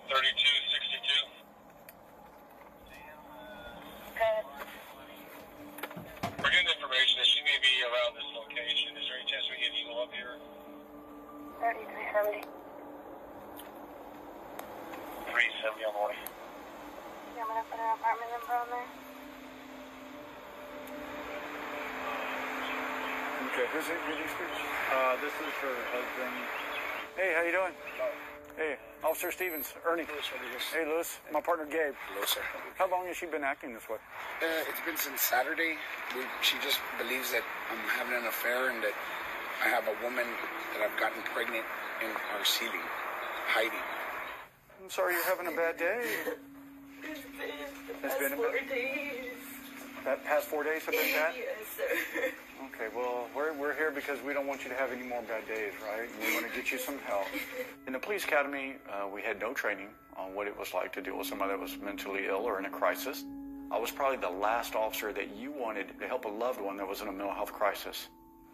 3262. Good. We're getting information that she may be around this location. Is there any chance we get Eagle up here? 3370. 370 on the way. Yeah, I'm gonna put an apartment number on there. Okay, who's it? Who's this? This is her husband. Hey, how you doing? Hey, Officer Stevens, Ernie. Hey, Lewis. My partner, Gabe. Hello, sir. How long has she been acting this way? It's been since Saturday. She just believes that I'm having an affair and that I have a woman that I've gotten pregnant in our ceiling, hiding. I'm sorry you're having a bad day. It's been 4 days. That past 4 days have been bad? Yes, sir. Okay, well, we're here because we don't want you to have any more bad days, right? We want to get you some help. In the police academy, we had no training on what it was like to deal with somebody that was mentally ill or in a crisis. I was probably the last officer that you wanted to help a loved one that was in a mental health crisis.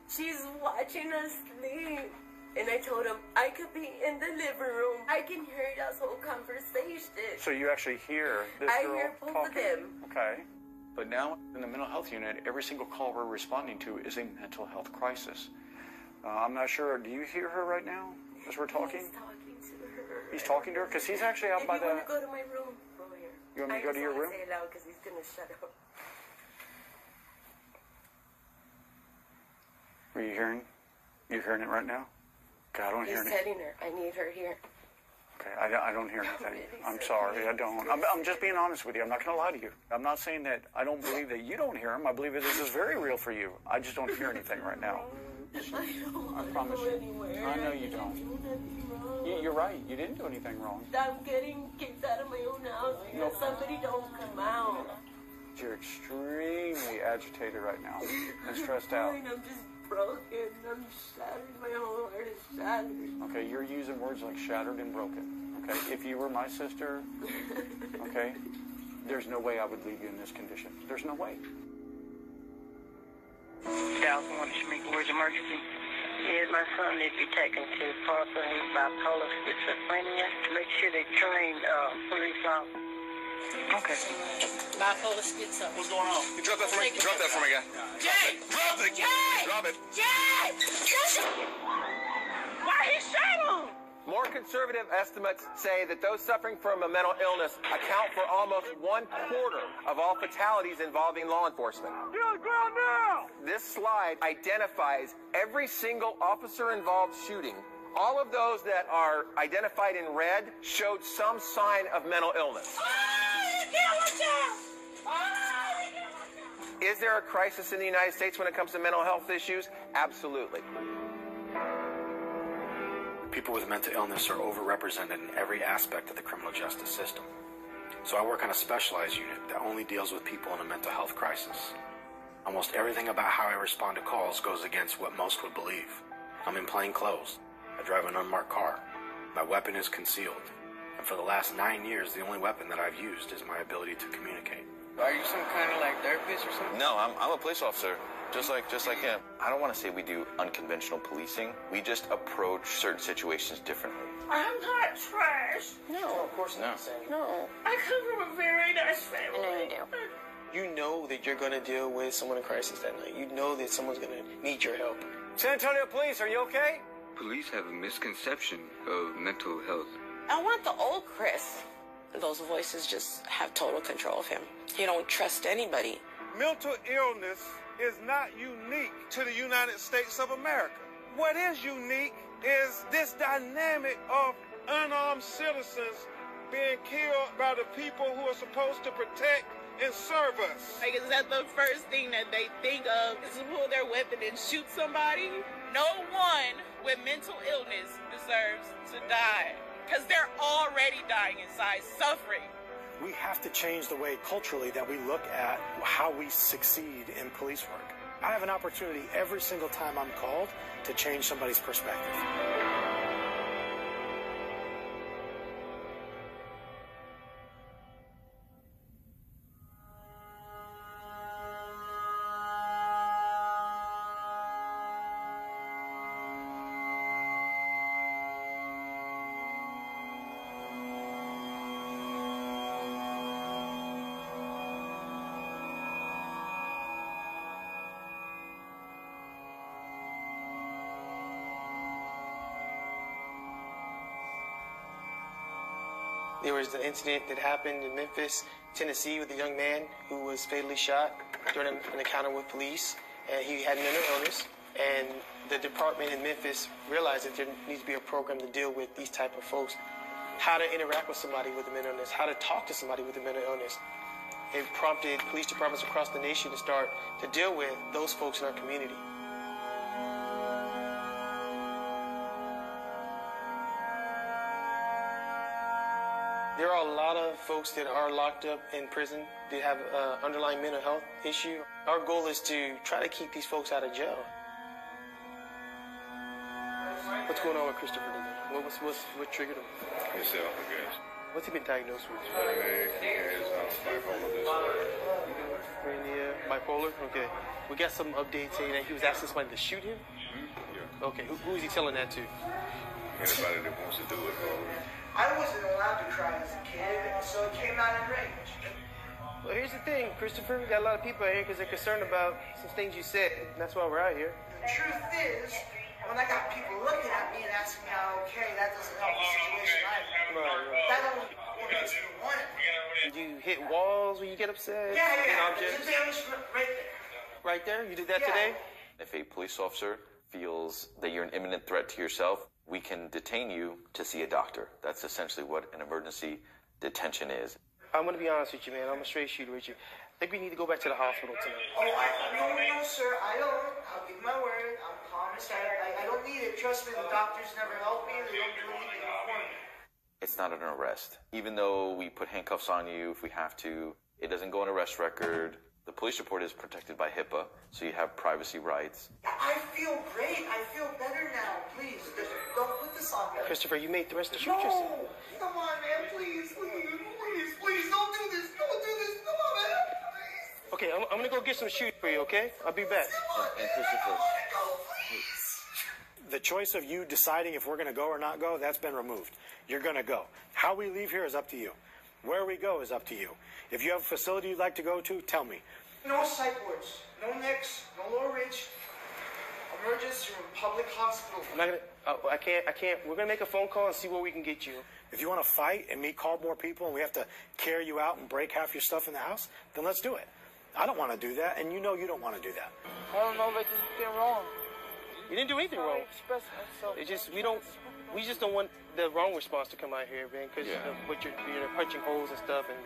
She's watching us sleep. And I told him I could be in the living room. I can hear this whole conversation. So you actually hear this I girl hear both talking? of them. Okay. But now in the mental health unit, every single call we're responding to is a mental health crisis. I'm not sure. Do you hear her right now as we're talking? He's talking to her. He's talking to her? Because he's actually out by the... If you want to go to my room, go here. You want me to go to your room? I just want to say it loud because he's going to shut up. Are you hearing? You hearing it right now? God, I don't hear He's anything. telling her, I need her here. Okay, I don't hear anything. I'm sorry, I don't. I'm just being honest with you. I'm not going to lie to you. I'm not saying that I don't believe that you don't hear him. I believe that this is very real for you. I just don't hear anything right now. I promise you. I know you don't. You're right. You didn't do anything wrong. I'm getting kicked out of my own house because somebody don't come out. You're extremely agitated right now and stressed out. I'm just broken. I'm shattered. My whole heart is shattered. Okay, you're using words like shattered and broken. Okay, if you were my sister, okay, there's no way I would leave you in this condition. There's no way. Dallas 1 Shamika, where's emergency? Yes, my son needs to be taken to Parker. He's bipolar schizophrenia. Make sure they train police officers. Okay. Bipolar schizo. What's going on? You drop that for me. Drop that for me, guy. Jay! Drop it. Jay! Drop it. Jay! Why he shot him? More conservative estimates say that those suffering from a mental illness account for almost 1/4 of all fatalities involving law enforcement. Get on the ground now! This slide identifies every single officer-involved shooting. All of those that are identified in red showed some sign of mental illness. Is there a crisis in the United States when it comes to mental health issues? Absolutely. People with mental illness are overrepresented in every aspect of the criminal justice system. So I work on a specialized unit that only deals with people in a mental health crisis. Almost everything about how I respond to calls goes against what most would believe. I'm in plain clothes. I drive an unmarked car. My weapon is concealed. And for the last 9 years, the only weapon that I've used is my ability to communicate. Are you some kind of like therapist or something? No, I'm a police officer, just like him. I don't want to say we do unconventional policing. We just approach certain situations differently. I'm not trash. No, of course not. No. I come from a very nice family. I know you do. You know that you're going to deal with someone in crisis that night. You know that someone's going to need your help. San Antonio Police, are you okay? Police have a misconception of mental health. I want the old Chris. Those voices just have total control of him. You don't trust anybody. Mental illness is not unique to the United States of America. What is unique is this dynamic of unarmed citizens being killed by the people who are supposed to protect and serve us. Like, is that the first thing that they think of is to pull their weapon and shoot somebody? No one with mental illness deserves to die because they're already dying inside, suffering. We have to change the way culturally that we look at how we succeed in police work. I have an opportunity every single time I'm called to change somebody's perspective. There was an incident that happened in Memphis, Tennessee, with a young man who was fatally shot during an encounter with police, and he had mental illness. And the department in Memphis realized that there needs to be a program to deal with these type of folks. How to interact with somebody with a mental illness, how to talk to somebody with a mental illness. It prompted police departments across the nation to start to deal with those folks in our community. There are a lot of folks that are locked up in prison that have an underlying mental health issue. Our goal is to try to keep these folks out of jail. What's going on with Christopher today? What triggered him? Himself, I guess. What's he been diagnosed with? He has bipolar disorder. Schizophrenia, bipolar? Okay. We got some updates saying that he was asking somebody to shoot him? Yeah. Okay, who is he telling that to? Anybody that wants to do it. I wasn't allowed to cry as a kid, so it came out in rage. Well, here's the thing, Christopher. We got a lot of people out here because they're concerned about some things you said, and that's why we're out here. The truth is, when I got people looking at me and asking me how okay, that doesn't help the situation either. That only makes me want it. Did you hit walls when you get upset? Yeah. There's a damage right there. Right there? You did that Yeah. today? If a police officer feels that you're an imminent threat to yourself, we can detain you to see a doctor. That's essentially what an emergency detention is. I'm going to be honest with you, man. I'm a straight shooter with you. I think we need to go back to the hospital tonight. Oh, no, sir. I don't. I'll give my word. I promise. I don't need it. Trust me, the doctors never help me. They don't do anything for me. It's not an arrest. Even though we put handcuffs on you if we have to, it doesn't go on arrest record. The police report is protected by HIPAA, so you have privacy rights. I feel great. I feel better now. Please, just don't put this on me. Christopher, you made threats to shoot No. yourself. Come on, man. Please, don't do this. Don't do this. Come on, man. Please. Okay, I'm going to go get some shoot for you, okay? I'll be back. And Christopher, The choice of you deciding if we're going to go or not go, that's been removed. You're going to go. How we leave here is up to you. Where we go is up to you. If you have a facility you'd like to go to, tell me. No psych wards. No Nicks. No Lower Ridge. Emergency room. Public hospital. I'm not gonna. I can't. We're gonna make a phone call and see where we can get you. If you want to fight and me call more people and we have to carry you out and break half your stuff in the house, then let's do it. I don't want to do that, and you know you don't want to do that. I don't know if I did anything wrong. You didn't do anything wrong. It's just we just don't want the wrong response to come out here, man, because of what you're punching holes and stuff. And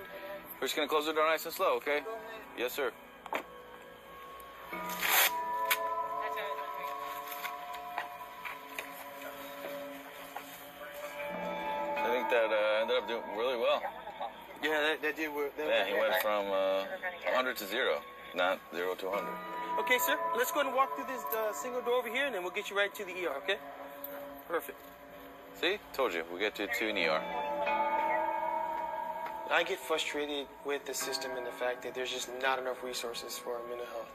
we're just gonna close the door nice and slow, okay? Yes, sir. I think that ended up doing really well. Yeah, that did work. Yeah, he went from 100 to 0, not 0 to 100. Okay, sir. Let's go ahead and walk through this single door over here, and then we'll get you right to the ER, okay? Perfect. See? Told you. We'll get you to an ER. I get frustrated with the system and the fact that there's just not enough resources for our mental health.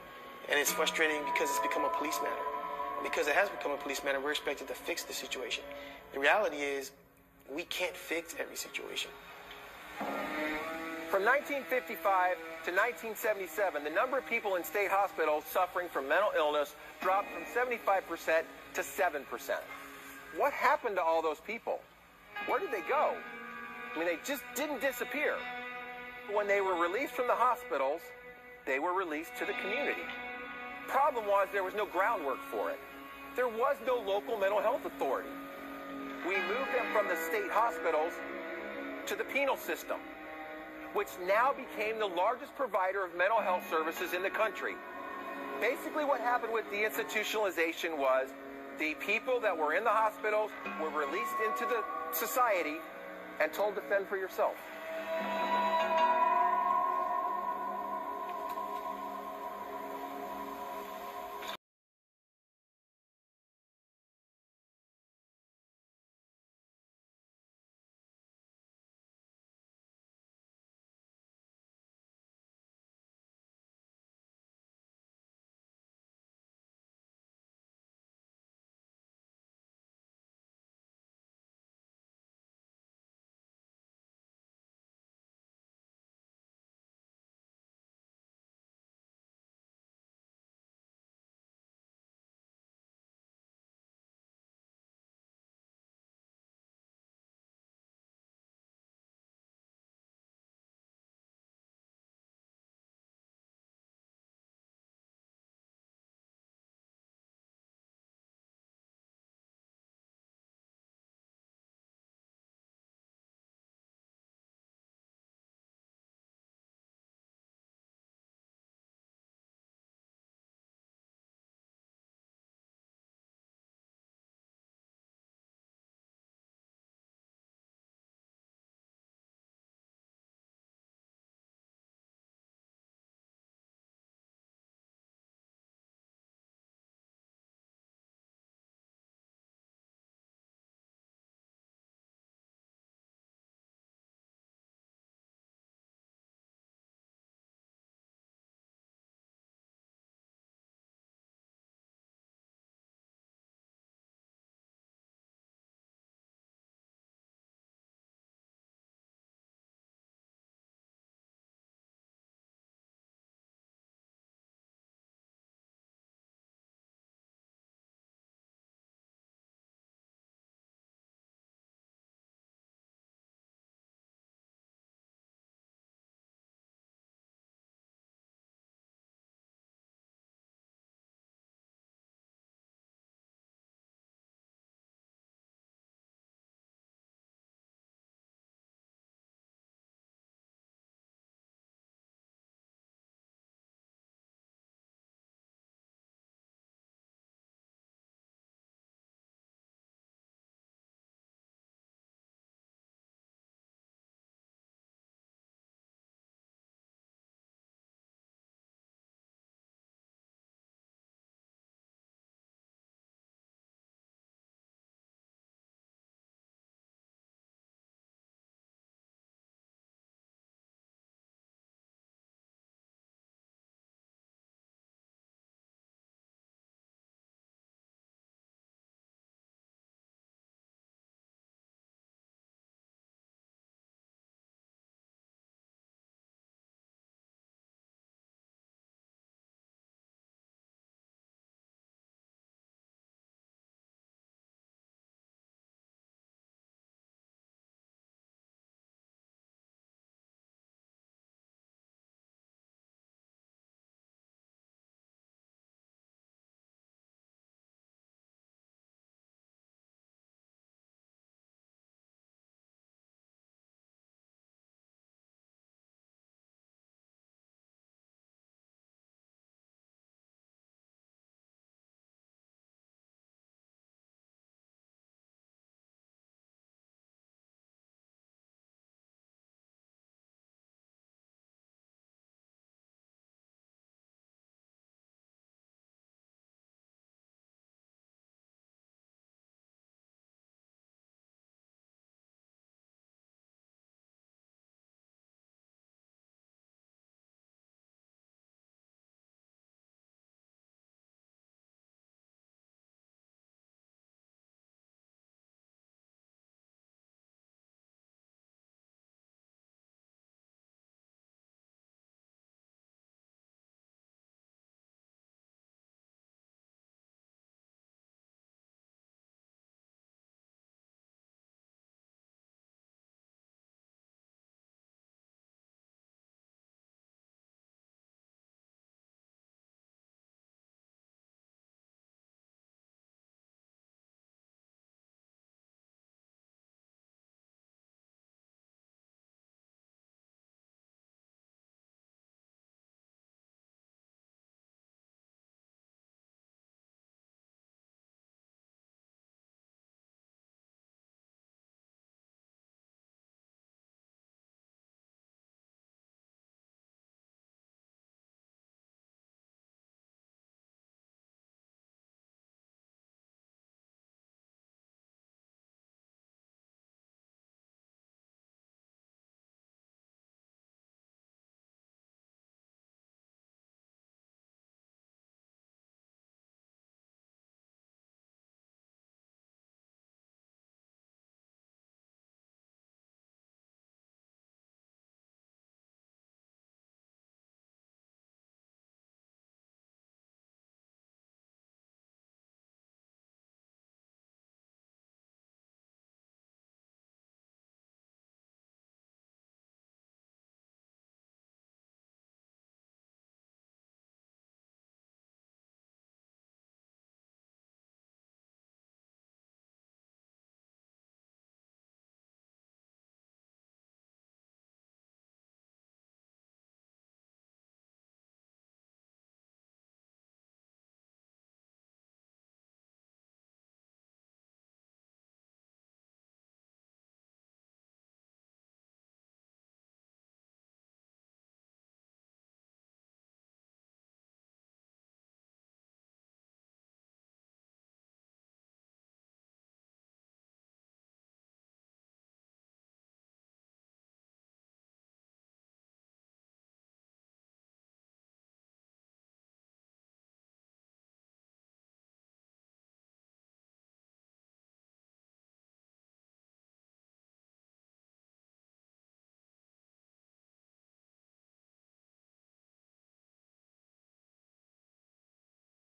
And it's frustrating because it's become a police matter. Because it has become a police matter, we're expected to fix the situation. The reality is, we can't fix every situation. From 1955 to 1977, the number of people in state hospitals suffering from mental illness dropped from 75% to 7%. What happened to all those people? Where did they go? I mean, they just didn't disappear. When they were released from the hospitals, they were released to the community. Problem was there was no groundwork for it. There was no local mental health authority. We moved them from the state hospitals to the penal system, which now became the largest provider of mental health services in the country. Basically what happened with deinstitutionalization was the people that were in the hospitals were released into the society and told to fend for yourself.